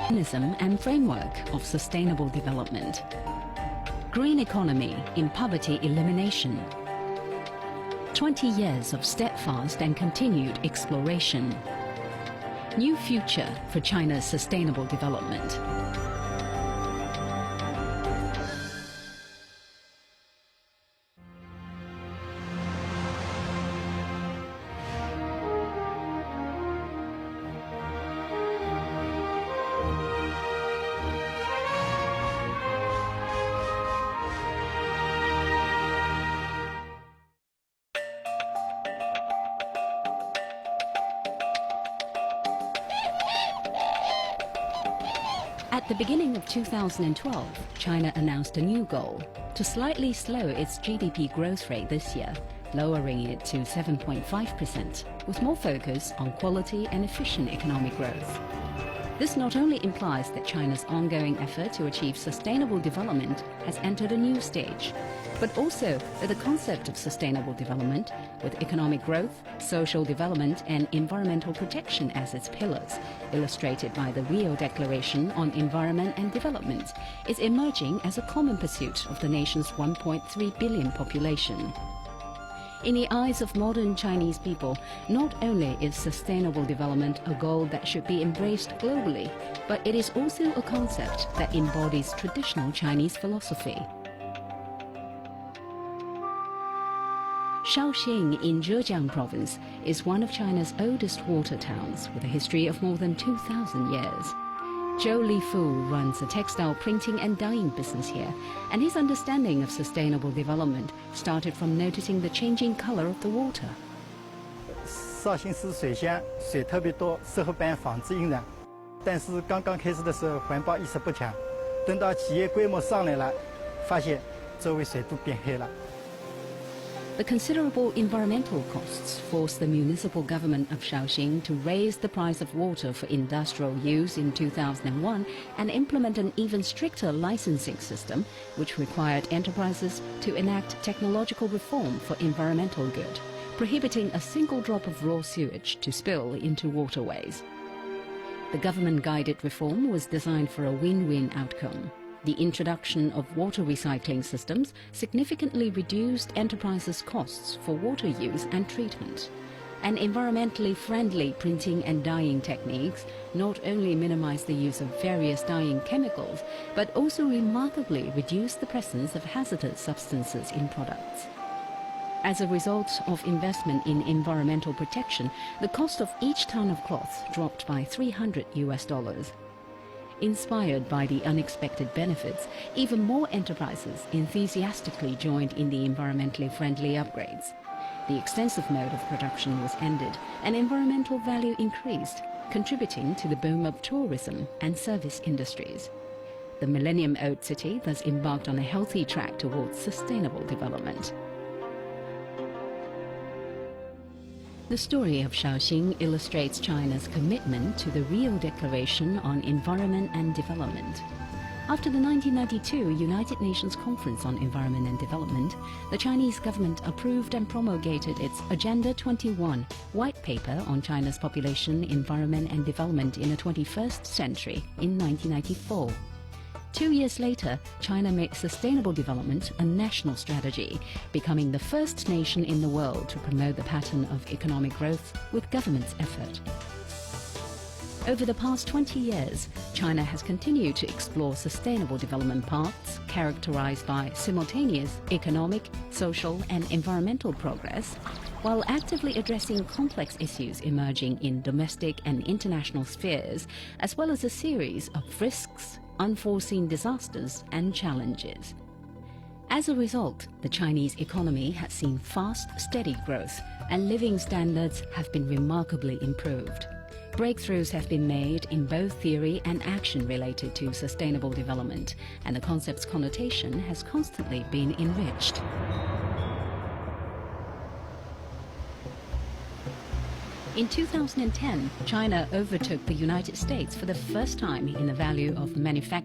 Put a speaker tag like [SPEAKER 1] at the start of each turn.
[SPEAKER 1] mechanism and framework of sustainable development. Green economy in poverty elimination. 20 years of steadfast and continued exploration. New future for China's sustainable development. At the beginning of 2012, China announced a new goal to slightly slow its GDP growth rate this year, lowering it to 7.5%, with more focus on quality and efficient economic growth. This not only implies that China's ongoing effort to achieve sustainable development has entered a new stage, but also that the concept of sustainable development, with economic growth, social development and environmental protection as its pillars, illustrated by the Rio Declaration on Environment and Development, is emerging as a common pursuit of the nation's 1.3 billion population. In the eyes of modern Chinese people, not only is sustainable development a goal that should be embraced globally, but it is also a concept that embodies traditional Chinese philosophy. Shaoxing in Zhejiang province is one of China's oldest water towns with a history of more than 2,000 years. Zhou Lifu runs a textile printing and dyeing business here, and his understanding of sustainable development started from noticing the changing color of the water.
[SPEAKER 2] 绍兴市水乡，水特别多，适合办纺织印染。但是刚刚开始的时候，环保意识不强。等到企业规模上来了，发现周围水都变黑了。
[SPEAKER 1] The considerable environmental costs forced the municipal government of Shaoxing to raise the price of water for industrial use in 2001 and implement an even stricter licensing system, which required enterprises to enact technological reform for environmental good, prohibiting a single drop of raw sewage to spill into waterways. The government-guided reform was designed for a win-win outcome. The introduction of water recycling systems significantly reduced enterprises' costs for water use and treatment. And environmentally friendly printing and dyeing techniques not only minimize the use of various dyeing chemicals, but also remarkably reduce the presence of hazardous substances in products. As a result of investment in environmental protection, the cost of each ton of cloth dropped by $300. Inspired by the unexpected benefits, even more enterprises enthusiastically joined in the environmentally friendly upgrades. The extensive mode of production was ended and environmental value increased, contributing to the boom of tourism and service industries. The millennium-old city thus embarked on a healthy track towards sustainable development. The story of Shaoxing illustrates China's commitment to the Rio Declaration on Environment and Development. After the 1992 United Nations Conference on Environment and Development, the Chinese government approved and promulgated its Agenda 21 White Paper on China's Population, Environment and Development in the 21st Century in 1994. 2 years later, China made sustainable development a national strategy, becoming the first nation in the world to promote the pattern of economic growth with government's effort. Over the past 20 years, China has continued to explore sustainable development paths characterized by simultaneous economic, social and environmental progress, while actively addressing complex issues emerging in domestic and international spheres, as well as a series of risks, unforeseen disasters and challenges. As a result, the Chinese economy has seen fast, steady growth, and living standards have been remarkably improved. Breakthroughs have been made in both theory and action related to sustainable development, and the concept's connotation has constantly been enriched. In 2010, China overtook the United States for the first time in the value of manufacturing